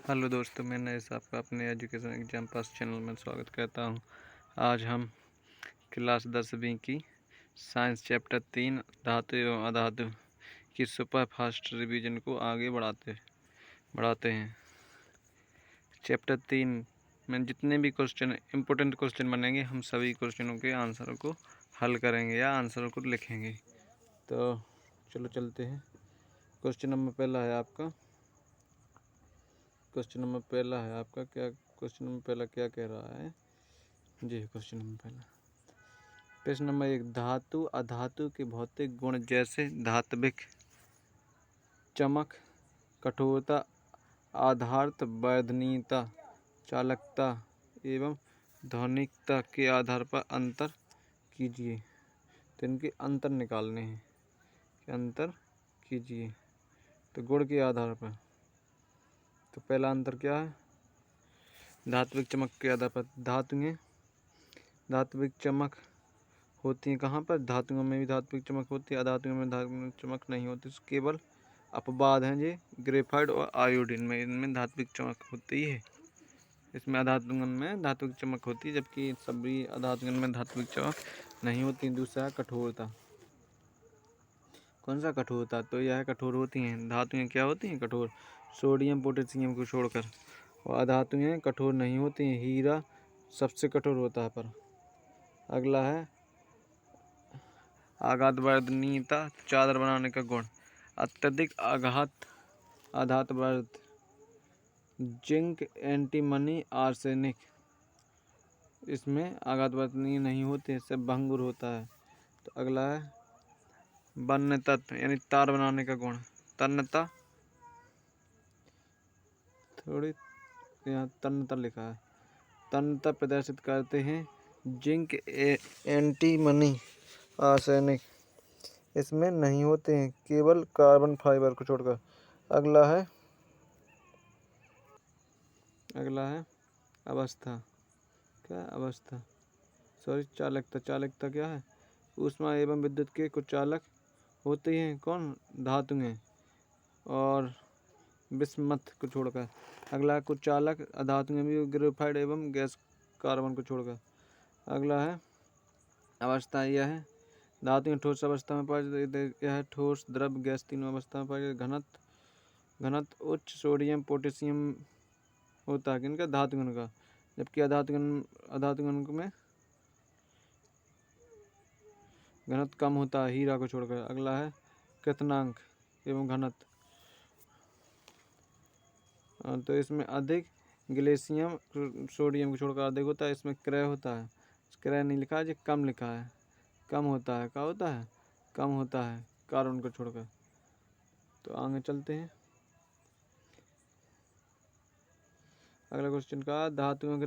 Hello दोस्तों, मैं नरेश आपका अपने एजुकेशन एग्जाम पास चैनल में स्वागत करता हूं। आज हम क्लास 10वीं की साइंस चैप्टर 3 धातु एवं अधातु की सुपर फास्ट रिवीजन को आगे बढ़ाते हैं। चैप्टर 3 में जितने भी क्वेश्चन इम्पोर्टेंट क्वेश्चन बनेंगे, हम सभी क्वेश्चनों के आंसर को हल करेंगे या आंसर को लिखेंगे। तो चलो चलते हैं। क्वेश्चन नंबर पहला है आपका क्वेश्चन नंबर पहला क्या कह रहा है जी। क्वेश्चन नंबर पहला, प्रश्न नंबर 1, धातु अधातु के भौतिक गुण जैसे धात्विक, चमक, कठोरता, आधार्त, वर्धनीयता, चालकता एवं ध्वनिकता के आधार पर अंतर कीजिए। तो इनके अंतर निकालने हैं कि अंतर कीजिए। तो गुण के आधार पर, तो पहला अंतर क्या है? धात्विक चमक के आधार पर धात्विक चमक होती है कहाँ पर? धातुओं में भी धात्विक चमक होती है, अधातुओं में धात्विक चमक नहीं होती। केवल अपवाद हैं जी, ग्रेफाइट और आयोडीन में, इनमें धात्विक चमक होती है। इसमें अधातुओं में धात्विक चमक होती है, जबकि सभी अधातुओं में धात्विक चमक नहीं होती। दूसरा, कठोरता। कौन सा कठोरता? तो यह कठोर होती हैं। धातुएं क्या होती हैं? कठोर। सोडियम पोटेशियम को छोड़कर। और अधातुएं कठोर नहीं होती हैं। हीरा सबसे कठोर होता है। पर अगला है आघात वर्धनीयता, चादर बनाने का गुण। अत्यधिक आघात वर्ध, जिंक, एंटीमनी, आर्सेनिक, इसमें आघात वर्धनीय नहीं होते, इससे भंगुर होता है। तो अगला है वन्य तत्व यानी तार बनाने का गुण। तन्यता, थोड़ी यहाँ तन्यता लिखा है, तन्यता प्रदर्शित करते हैं जिंक, एंटीमनी, आर्सेनिक, इसमें नहीं होते हैं, केवल कार्बन फाइबर को छोड़कर। अगला है अवस्था। क्या अवस्था? सॉरी, चालकता। चालकता क्या है? ऊष्मा एवं विद्युत के कुछ चालक होते हैं। कौन? धातुएं और बिस्मथ को छोड़कर। अगला कुछ चालक अधातुएं भी, ग्रेफाइट एवं गैस कार्बन को छोड़कर। अगला है अवस्था। यह है धातुएं ठोस अवस्था में पाई जाती, यह ठोस, द्रव, गैस तीनों अवस्था में पाई जाती। घनत्व उच्च सोडियम पोटेशियम होता है किनका? धातुगण का, जबकि अधातुगण में घनत्व कम होता है, हीरा को छोड़कर। अगला है क्वथनांक एवं घनत्व। तो इसमें अधिक गैलियम सोडियम को छोड़कर अधिक होता है। इसमें क्रय होता है, क्रय नहीं लिखा है जी, कम लिखा है। कम होता है। क्या होता है? कम होता है, कार्बन को छोड़कर। तो आगे चलते हैं। अगला क्वेश्चन का, धातुओं के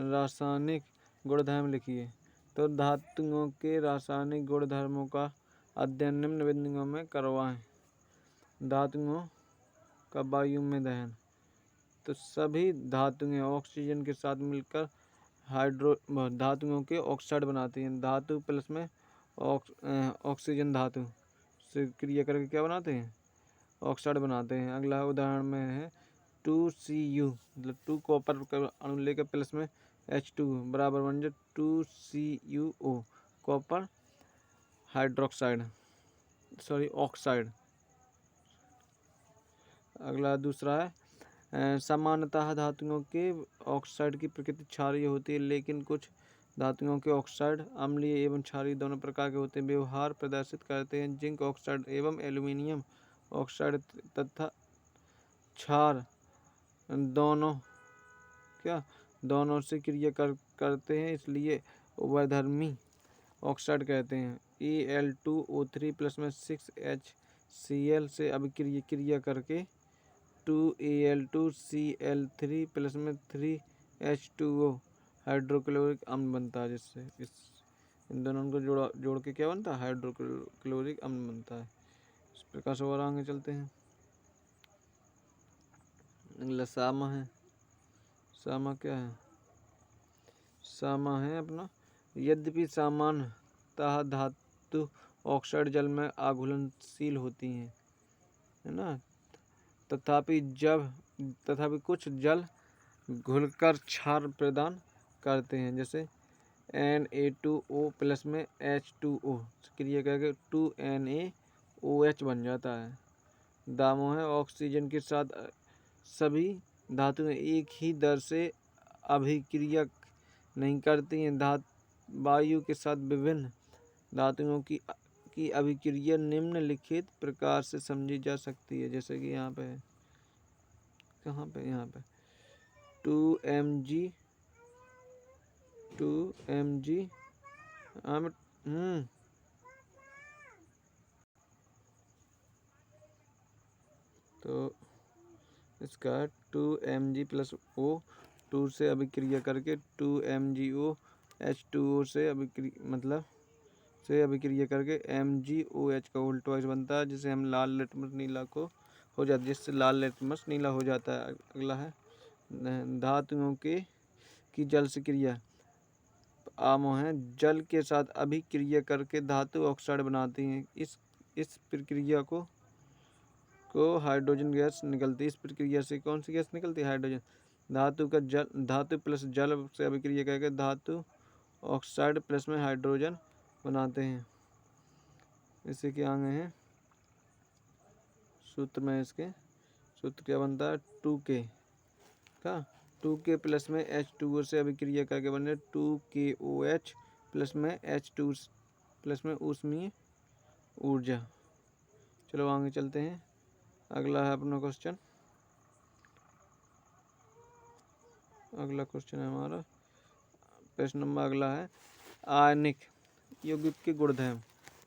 रासायनिक गुणधर्म लिखिए। तो धातुओं के रासायनिक गुणधर्मों का अध्ययन निम्न बिंदुओं में करवाएं। धातुओं का वायु में दहन। तो सभी धातुएं ऑक्सीजन के साथ मिलकर धातुओं के ऑक्साइड बनाती हैं। धातु प्लस में ऑक्सीजन धातु से क्रिया करके क्या बनाते हैं? ऑक्साइड बनाते हैं। अगला उदाहरण में है 2Cu, मतलब 2 कॉपर का अणु लेकर प्लस में H2 बराबर बन जाए 2CuO, copper hydroxide, sorry oxide. अगला दूसरा है सामान्यतः धातुओं के ऑक्साइड की प्रकृति क्षारीय होती है, लेकिन कुछ धातुओं के ऑक्साइड अम्लीय एवं क्षारीय दोनों प्रकार के होते हैं। व्यवहार प्रदर्शित करते हैं जिंक ऑक्साइड एवं एल्यूमिनियम ऑक्साइड तथा क्षार दोनों से क्रिया करते हैं, इसलिए उभयधर्मी ऑक्साइड कहते हैं। Al2O3 प्लस में 6HCl से अभिक्रिया करके 2Al2Cl3 प्लस में 3H2O हाइड्रोक्लोरिक अम्ल बनता है, जिससे इन दोनों को जोड़ के क्या बनता है? हाइड्रोक्लोरिक अम्ल बनता है। इस प्रकार से और आगे चलते हैं। अगला सामा है। सामा क्या है? सामा है अपना, यद्यपि सामान्यतः धातु ऑक्साइड जल में आघूलनशील होती हैं, है ना। तथापि कुछ जल घुलकर क्षार प्रदान करते हैं, जैसे Na2O प्लस में H2O क्रिया करके 2NaOH बन जाता है। दामों है ऑक्सीजन के साथ सभी धातुएं एक ही दर से अभिक्रिया नहीं करती हैं। वायु के साथ विभिन्न धातुओं की अभिक्रिया निम्नलिखित प्रकार से समझी जा सकती है, जैसे कि यहाँ पे है, कहाँ पे, यहाँ पे 2Mg तो इसका 2Mg प्लस O 2 से अभिक्रिया करके 2MgO H2O से अभिक्रिया करके MgOH का उल्टा बनता है, जिससे हम लाल लिटमस नीला को हो जाता है, जिससे लाल लिटमस नीला हो जाता है। अगला है धातुओं की जल से क्रिया। आमों है जल के साथ अभिक्रिया करके धातु ऑक्साइड बनाती हैं। इस प्रक्रिया को हाइड्रोजन गैस निकलती है। इस प्रक्रिया से कौन सी गैस निकलती है? हाइड्रोजन। धातु प्लस जल से अभिक्रिया करके धातु ऑक्साइड प्लस में हाइड्रोजन बनाते हैं। इसी के आगे हैं सूत्र में, इसके सूत्र क्या बनता है? 2K का 2K प्लस में H2O से अभिक्रिया करके बने 2KOH प्लस में H2 प्लस में ऊष्मीय ऊर्जा। चलो आगे चलते हैं। अगला है अपना क्वेश्चन, अगला क्वेश्चन है हमारा प्रश्न नंबर अगला है आयनिक यौगिक के गुणधर्म।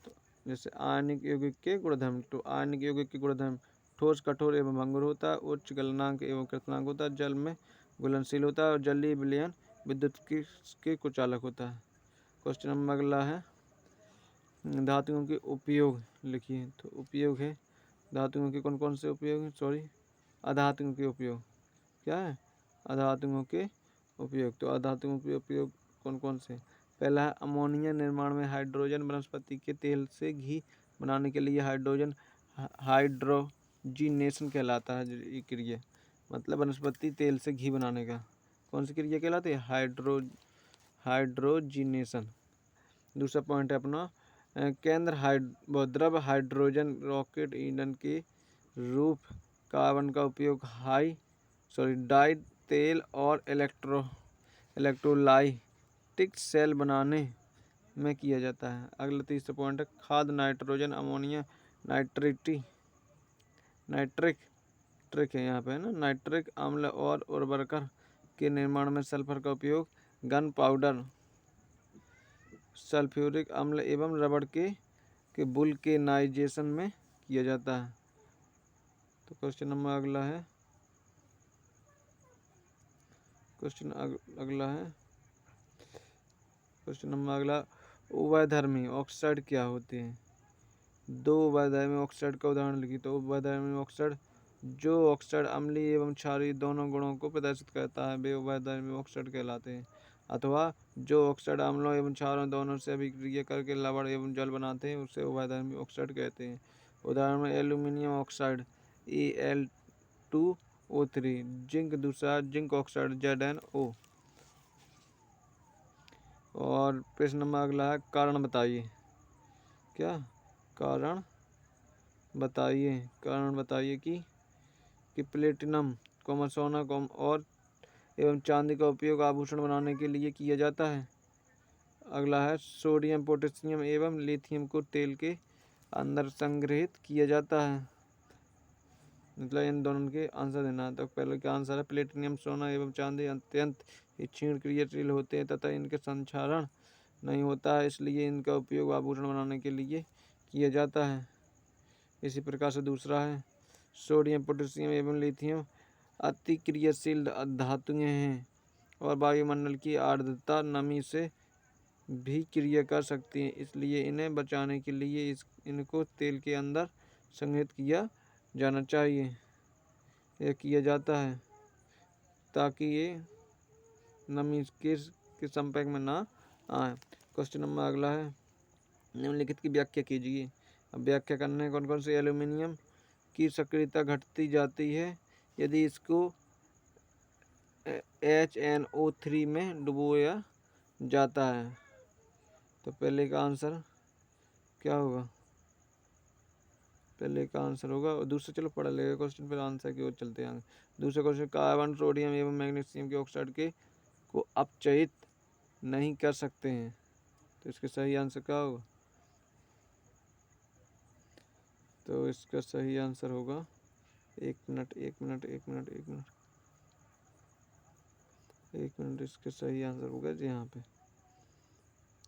तो जैसे आयनिक यौगिक के गुणधर्म, तो आयनिक यौगिक के गुणधर्म ठोस, कठोर एवं भंगुर होता है, उच्च गलनांक एवं कृतनांक होता है, जल में घुलनशील होता है और जलीय विलयन विद्युत के कुचालक होता है। क्वेश्चन नंबर अगला है धातुओं के उपयोग लिखिए। तो उपयोग है धातुओं के कौन कौन से उपयोग हैं? अधातुओं के उपयोग। क्या है? अधातुओं के उपयोग। तो अधातुओं के उपयोग कौन कौन से? पहला है अमोनिया निर्माण में हाइड्रोजन। वनस्पति के तेल से घी बनाने के लिए हाइड्रोजीनेशन कहलाता है। ये क्रिया मतलब वनस्पति तेल से घी बनाने का कौन सी क्रिया कहलाती है? हाइड्रोजीनेशन। दूसरा पॉइंट है अपना द्रव हाइड्रोजन रॉकेट ईंधन के रूप कार्बन का उपयोग डाई तेल और इलेक्ट्रोलाइटिक सेल बनाने में किया जाता है। अगला तीसरा पॉइंट है खाद नाइट्रोजन अमोनिया नाइट्रिक है यहाँ पे, है ना, नाइट्रिक अम्ल और उर्वरक के निर्माण में सल्फर का उपयोग, गन पाउडर, सल्फ्यूरिक अम्ल एवं रबड़ के वुल्केनाइजेशन में किया जाता है। तो क्वेश्चन नंबर अगला है क्वेश्चन नंबर अगला उभयधर्मी ऑक्साइड क्या होते हैं? दो उभयधर्मी ऑक्साइड का उदाहरण लिखिए। तो उभयधर्मी ऑक्साइड जो ऑक्साइड अम्लीय एवं क्षारीय दोनों गुणों को प्रदर्शित करता है वे उभयधर्मी ऑक्साइड कहलाते हैं। अथवा जो ऑक्साइड अम्लों एवं क्षारों दोनों से अभिक्रिया करके लवण एवं जल बनाते हैं उसे उभयधर्मी ऑक्साइड कहते हैं। उदाहरण में एल्यूमिनियम ऑक्साइड Al2O3, जिंक दूसरा जिंक ऑक्साइड ZnO। और प्रश्न नंबर अगला है कारण बताइए। क्या कारण बताइए कि प्लेटिनम सोना और एवं चांदी का उपयोग आभूषण बनाने के लिए किया जाता है। अगला है सोडियम पोटेशियम एवं लिथियम को तेल के अंदर संग्रहित किया जाता है। मतलब इन दोनों के आंसर देना है। तो पहले का आंसर है प्लेटिनियम सोना एवं चांदी अत्यंत ही क्षीण क्रियाशील होते हैं तथा इनके संक्षारण नहीं होता है, इसलिए इनका उपयोग आभूषण बनाने के लिए किया जाता है। इसी प्रकार से दूसरा है सोडियम पोटेशियम एवं लिथियम अति क्रियाशील धातुएं हैं और वायुमंडल की आर्द्रता नमी से भी क्रिया कर सकती हैं, इसलिए इन्हें बचाने के लिए इनको तेल के अंदर संग्रहित किया जाना चाहिए। यह किया जाता है ताकि ये नमी के संपर्क में ना आए। क्वेश्चन नंबर अगला है निम्नलिखित की व्याख्या कीजिए। अब व्याख्या करने कौन कौन से एल्यूमिनियम की सक्रियता घटती जाती है यदि इसको HNO3 में डुबोया जाता है। तो पहले का आंसर क्या होगा? पहले का आंसर होगा, और दूसरा चलो पढ़ लेगा क्वेश्चन, फिर आंसर की ओर चलते हैं। दूसरा क्वेश्चन, कार्बन, सोडियम एवं मैग्नीशियम के ऑक्साइड के को अपचयित नहीं कर सकते हैं। तो इसका सही आंसर क्या होगा? तो इसका सही आंसर होगा, एक मिनट, इसका सही आंसर होगा जी यहाँ पे,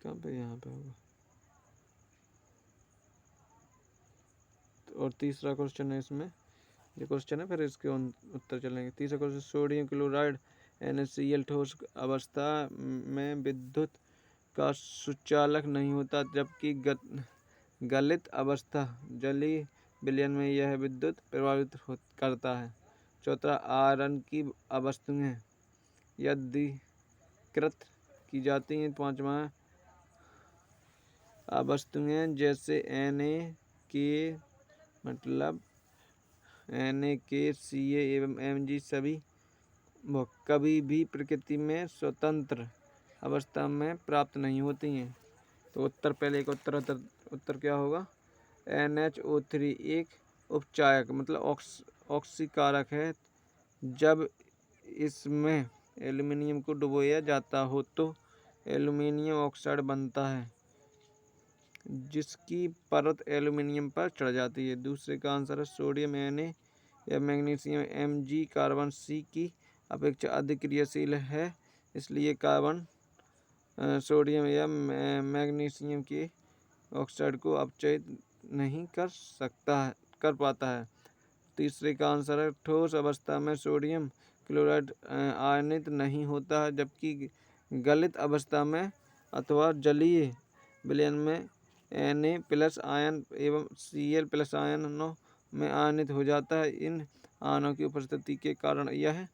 कहाँ पे, यहाँ पे होगा। और तीसरा क्वेश्चन है इसमें, ये क्वेश्चन है फिर इसके उत्तर चलेंगे। तीसरा क्वेश्चन, सोडियम क्लोराइड NaCl ठोस अवस्था में विद्युत का सुचालक नहीं होता, जबकि गलित अवस्था जलीय विलयन में यह विद्युत प्रभावित करता है। चौथा, आयरन की वस्तुएं यदीकृत की जाती हैं। पांचवा, वस्तुएं जैसे NaCl एवं Mg सभी कभी भी प्रकृति में स्वतंत्र अवस्था में प्राप्त नहीं होती हैं। तो उत्तर, पहले का उत्तर क्या होगा? NHO3 एक उपचायक मतलब ऑक्सीकारक है। जब इसमें एल्यूमीनियम को डुबोया जाता हो तो एल्यूमीनियम ऑक्साइड बनता है, जिसकी परत एल्यूमीनियम पर चढ़ जाती है। दूसरे का आंसर है, सोडियम Na या मैग्नीशियम Mg कार्बन C की अपेक्षा अधिक क्रियाशील है, इसलिए कार्बन सोडियम या मैग्नीशियम के ऑक्साइड को अपचयित नहीं कर पाता है। तीसरे का आंसर है, ठोस अवस्था में सोडियम क्लोराइड आयनित नहीं होता है, जबकि गलित अवस्था में अथवा जलीय विलयन में Na+ आयन एवं Cl+ आयनों में आयनित हो जाता है। इन आयनों की उपस्थिति के कारण यह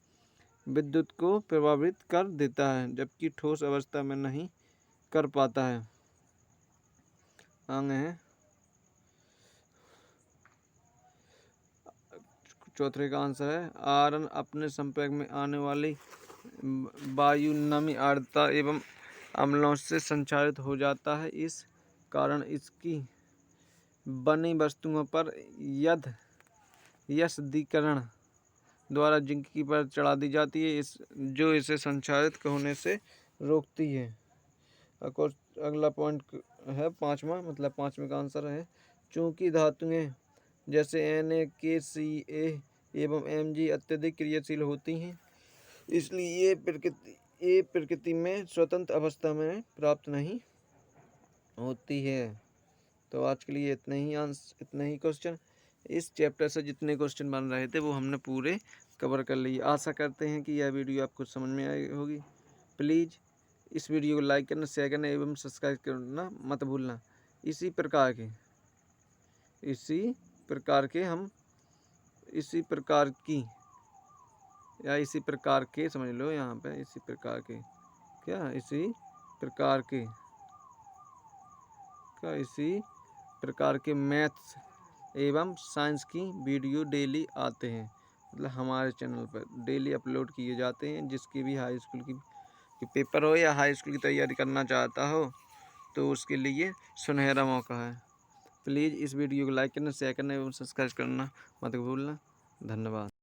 विद्युत को प्रभावित कर देता है, जबकि ठोस अवस्था में नहीं कर पाता है। आगे है चौथे का आंसर है, आयरन अपने संपर्क में आने वाली वायु, नमी, आर्द्रता एवं अम्लों से संचारित हो जाता है। इस कारण इसकी बनी वस्तुओं पर यस्दीकरण द्वारा जिंक की परत चढ़ा दी जाती है, जो इसे संचारित होने से रोकती है। अगला पॉइंट है पांचवा, मतलब पांचवें का आंसर है, चूंकि धातुएं जैसे NaCl एवं Mg अत्यधिक क्रियाशील होती हैं, इसलिए ये प्रकृति में स्वतंत्र अवस्था में प्राप्त नहीं होती है। तो आज के लिए इतने ही क्वेश्चन। इस चैप्टर से जितने क्वेश्चन बन रहे थे वो हमने पूरे कवर कर लिए। आशा करते हैं कि यह वीडियो आपको समझ में आई होगी। प्लीज़ इस वीडियो को लाइक करना, शेयर करना एवं सब्सक्राइब करना मत भूलना। इसी प्रकार के समझ लो यहाँ पे, इसी प्रकार के मैथ्स एवं साइंस की वीडियो डेली आते हैं, मतलब हमारे चैनल पर डेली अपलोड किए जाते हैं। जिसकी भी हाई स्कूल की पेपर हो या हाई स्कूल की तैयारी करना चाहता हो तो उसके लिए सुनहरा मौका है। प्लीज़ इस वीडियो को लाइक करना, शेयर करना एवं सब्सक्राइब करना मत भूलना। धन्यवाद।